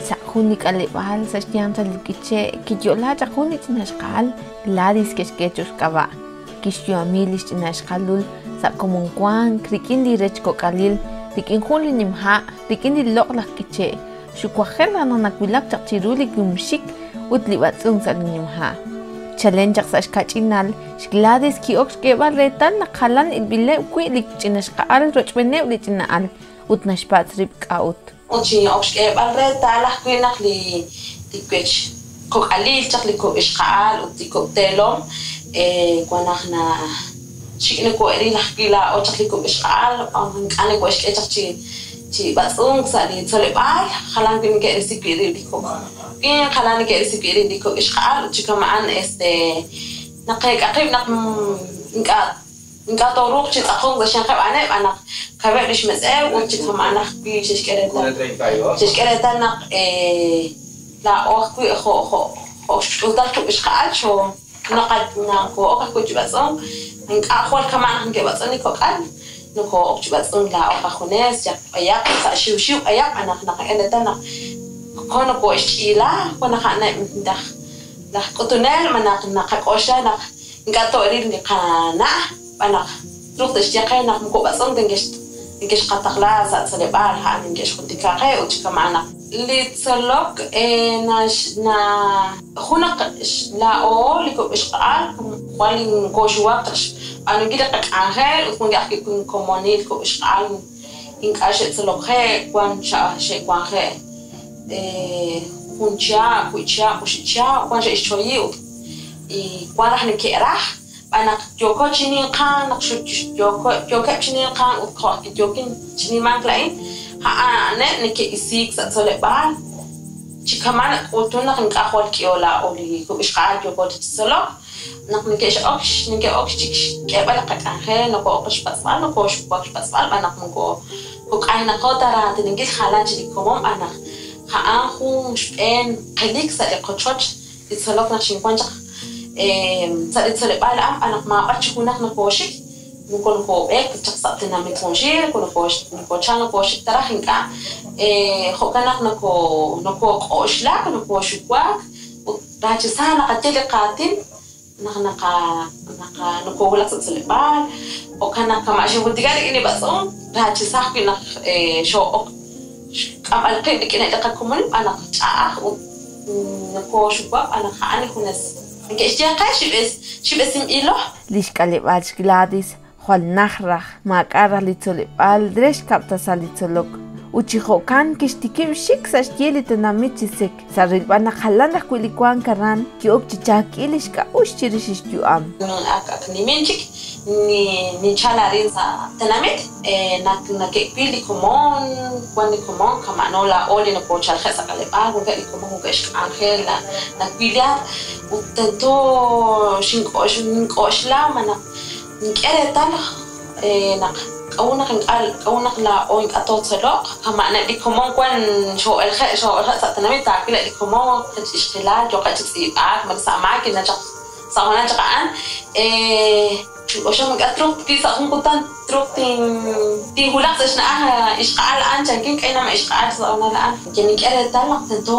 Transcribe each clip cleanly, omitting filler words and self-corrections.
Sajunik alebal, sashtianta lukiche, kiyola chajunik tinashkal, Gladis keshkechos Kishyoamilis tinashkalul, sakomunkuan, krikindi rechkokalil, rikinjuli nimha, rikindi loklak kiche, shukwajela nanakwilak chakchiruli kumshik, utlibatzung salinimha. Challenge sashkachinal, Gladis kiokskeba retal nakalan ilbile kwilik chinashkal, rochbene ulichinaal, utnashpatrip kaut. Ochi okskeba retal kwinak li tikwech. Kok alil chakli ko ishkaal uti ko telom kwanahna chikne ko eri lahkila o chakli ko ishkaal ane ko ishke chi basung sali tsolebal khalan kin ke resipiri diko kin khalan ke resipiri diko ishkaal chika maan naqek aqib naq inka toruk chi taqong dashan khab ane anak khabe lish mas'e u chika maan bi shishkereta naq لا أخوي وضلت إشقاء شو نقد نكو أخوي جبازون إنك أخوال كمان هنك بازوني كوكال نكو أخوي جبازون لا أخو ناس يا أياك شو أياك أنا إلا دنا كنا كو إشيلا كنا خنا ده كتونال منا كأوشة إنك توري نكنا أنا روح تشتاقي نكو بازون نكش قطعلا سأتصلب على نكش خديكا وتشكا معنا لتصلق نا هنا لا أو لكو إشقال قالي نكوش وقتش أنا كده كعنها وتكون جاك يكون كماني لكو إشقال إنك أشيء تصلق هي قان شيء قان هي كونشا كويشا وشيشا قان شيء شوي قان راح نكيرح أنا جوكو شنين قان نقش جوكو شنين قان وخاك جوكين شنين مانك لين أنا نكى إسيك سأتصلبال كمان قلتنا إنك أخوال كيولا أولي كوبشقال جوكو تتصلب نكيش أكش كيبلا كأنها نكو أكش بسبال نكو أكش بسبال أنا نكو كأنها قدرة تنجيل خالان جدي كمام أنا خو شبين قليك سألقطش تتصلب نشين كونجا سأتصلبال أنا ما أتشكونك نكوشك نكون كوبك تشخصتنا متونشير نكون شان كوش تراخنكا خوكنا نكو قوشلاك نكو شقواك وراجع سانا قتل قاتل نكو ولا تسلبال وكنا كما أشوف تجاري إني بسون راجع ساكي شو أم القيد كنا دقكمل أنا تعاق نكو شقواك أنا خاني كناس كأشياء قاش شبس إله ليش كلمات Gladis Juan Macara Litzolipal, Dresh Captas Alitzolok, Uchihokan, Kishtikim Shik, Sashkieli Tenamichisek, Saribana Halana Quiliquan Karan, Kiok Chichak Ilishka, Ushirish Yuam. Akniminchik, ni chalarin sa tenamit, nakekpili komon, kwani komon, kamanola, oli na po chalhesa kalipal, kung komon kesh angel, nakpilia, utento shinkoshla, mana. نكأرتال كونك لا أوين أتوصلك كما أنا لكمان كون شو سأتنامي تعقل لكمان اشتغال جو قد تصيبك ما تسمعك نجح صارنا جقان وشو مقدرك في صارون كتان تروح تي هولاك تشناها إشقال عن جنكين كأنما إشقال صارنا الآن يعني كأرتال تنتو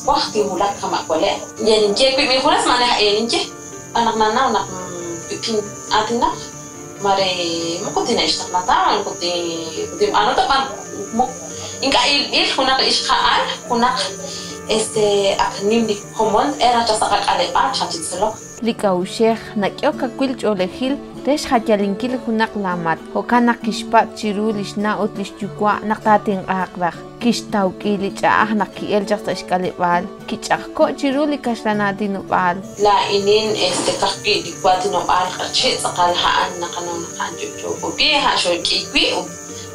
وقت هولاك كما قولي يعني كيف بيمي خلاص ما نح يعني كي أنا كنا بين أتينا مري ما كنت نشتغل نتاعنا كنت أنا طبعا إنك هناك إشقال هناك أكنيم دي كومون أنا جالسة على بعض شاتي تسلق لكاو شيخ نكيوكا كل جولهيل ريش حاجالينكيل هناك لامات وكان كيشبات شيرو لشنا أوتلش جوكوا نقطاتين أحقرخ كيشتاو كيلي جاء نكيل جالسة إشكالي بال كيشاكو شيرو لكاشلاناتي نوبال لا إنين كاكي ديكواتي نوبال كرشي سقال هان نقنون هان جوكو بيها شو كيكوي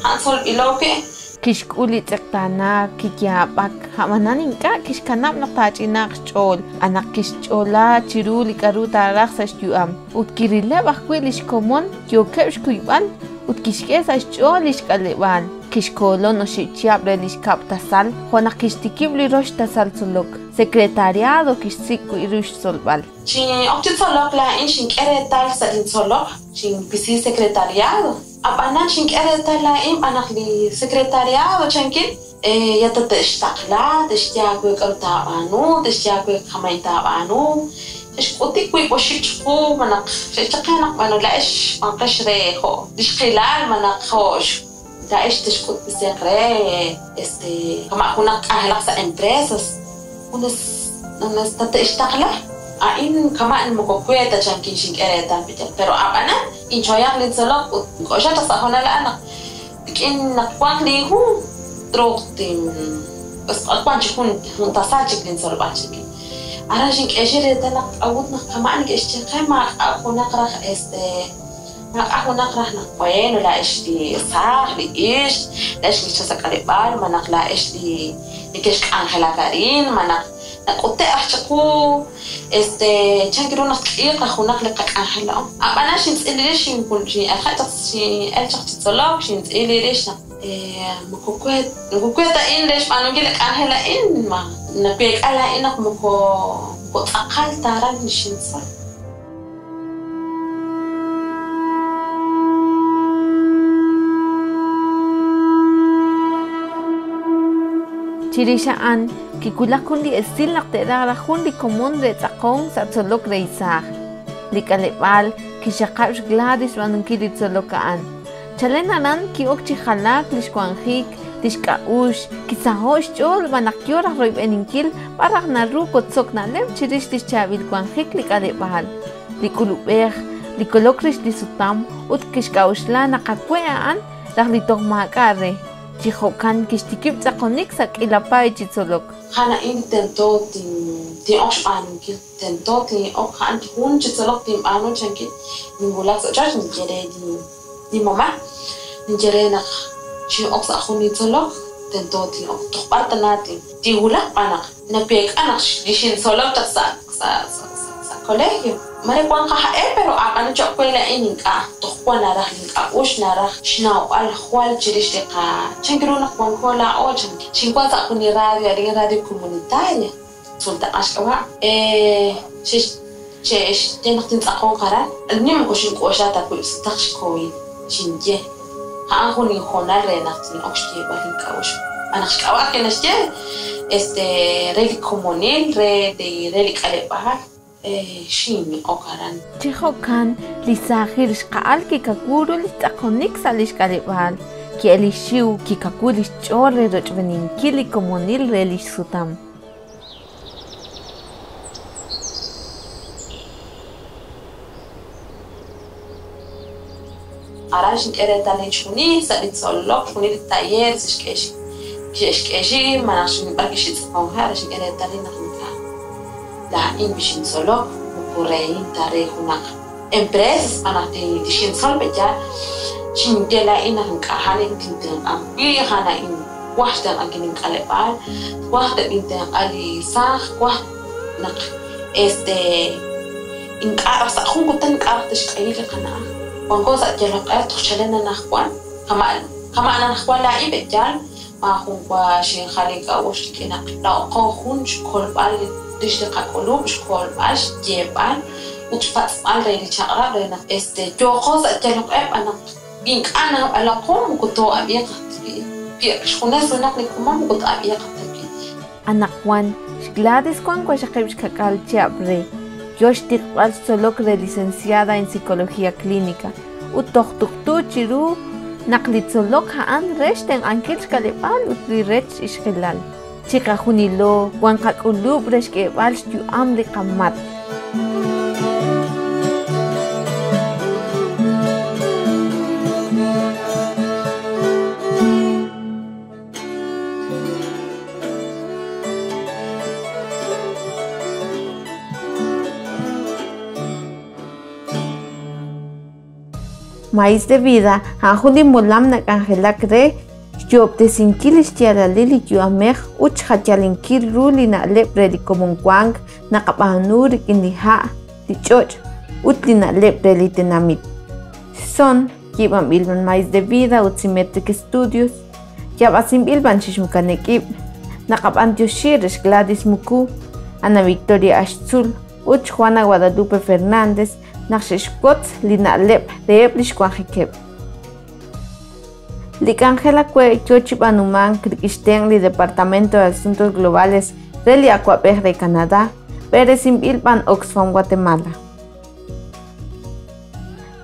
هان صول إلوكي Kishkuli tsektana kikiapak hamananinka kishkanap naqtachinak ch'ol anak kishch'ola chiruli karuta raqsa xyu'am utkirilew ajwi' lixkomon yokeb xkuyb'al utkixk'es axch'ol ixk'aleb'al kixkolon oxichiab re lixkab'tasal juanaj kixtikib li rox tasal tzolok secretariado kixsikwi rux solb'al chin oktitzolok la in xink'eretal salintzolok chinpisi secretariado Abanan chinkere tala im anak li secretariado chankin ya te istakla tishtiakwe kartabanu tishtiakwe kamaintabanu اشكوتي كوي بوشيتشكو مناق شكانا منو لاش منقشري خو دشخلال مناق خوش دايش تشكوت بسيقري كما هناك اهلاقسا امبريسس unas tata istakla in kama in mukokwe ta chankin shing ereta bitel pero apana in choyang lin solok ko siya ta sa hona la anak bikin nakwan li hu troktin bas akwan chikun ta sa chikin sol ba chikin arajin ejere ta nak awut nak kama an ke ishti kama akuna qra nak akuna qra nak qoyen la ishti sah li ish lash li chasa qalibal manak la ishti ikesh an halakarin manak قطع أحكوا تشانكرون نقيق أخونا خلق أهلا أنا شين تسألي ليش يقول شيء أخذت شيء ألشخص تصلّى شين تسألي ليش مكوكوت إن ليش ما نقول لك أهلا إن ما نبيك ألا إنك مكو أقل ترى شين تصلّى Chirishaan, kikulakun li estil nakterara hun li común de tzakon sa tzolok reisaj. Li kalebal, kishakash Gladis Mucú li tzolokaan. Chalenaran ki okchi halak li shkwanjik, li shkaush, kisahosh chol manakyorah roib eninkil parag naru kotzok nalem chirish li chabil kwanjik li kalebal. Li kulubej, li kolokrish li sutam, ut kishkaushla nakakweaan, dah li togmakare. Chihokan kishtikip tsakonik sak ilapay chitsolok. Hana in tento tin ox anu kil tento tin ox han hun chitsolok tin anu chankit ningulak sa chach nijere di mama nijere nak chi ox ahun chitsolok tento tin ox tokparta natin ti hulak anak napek anak dishin solok tak sa colegio mare kwan ka pero anu chok kwela ininka tokwa narah linka ush narah shnau al khwal chirish ka changiro nak kwan kola o chanki chinkwa sa kuni radio comunitaria sulta ashkawa shesh tenak tin tsakon kara nim ko shin ko shata ko staksh ko chinje ha honi khona re nak tin okshti ba linka ush anak shkawa kenashte reli comunil reli kale bahar شيمي أوكران. Chihokan lisahir shkaal kikakuru listakonik salishkalibal. Ki elishiu kikakulish chorre rochveninkili comunil relish sutam. Araj eretalin shuni salitsolok shuni taller sishkeshi. Kishkeshi manashmi bakishit konhar shin eretalin nakha. La inbishin solo mukurein tare hunak empresa anak di shin sol beja shin dela ina hanka hanin tinten ambi hana in wahdan aginin kalebal wahda binten ali sah wah nak in arasa hungutan kartish kayle kana wango sa jelok ay tuchalena nakwan kama ana nakwan la ibejal ma hungwa shin khalika wosh kina la ko hunj kolbal دشتق قلوب شكول باش جيبان وتفاس على اللي شغال لنا جوقوز أتلقى أنا بينك أنا على قوم كتو أبيك بيشخناس ونقل كمان كتو أبيك أنا قوان Gladis Mucú وشقيبش كقال تشابري جوش تقبل سولوك licenciada en psicología clínica وتختقتو تشيرو نقل سولوك هان رشتن أنكيش كالبال وتريرتش إشغلال Chica junilo, Juanca Ulubres que vals tu am de camat. Maíz de vida, a Juni Molam na Angela cree. Job de sinkilis tiara lili juameh uch hachalinkir ruli na lebre di komunkwang na kapahanuri kindiha di choch utli na lebre li tenamit. Son kiban bilban mais de vida utsimetric estudios yabasim bilban shishmukanekib na kapantioshirish Gladis Mucú Ana Victoria Ashtzul uch Juana Guadalupe Fernández na shishkot li na lep de eblish kwanjikeb. Licángela Cue Chochipanuman Criquistén li Departamento de Asuntos Globales Reli Acuapej de Canadá, Pérez Imbilpan Oxfam Guatemala.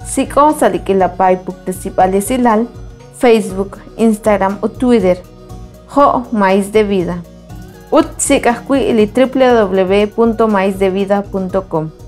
Siko Saliquilapay Puctecipalesilal, Facebook, Instagram o Twitter, Jo Maíz de Vida. Ut Sikahcui ili www.maizdevida.com.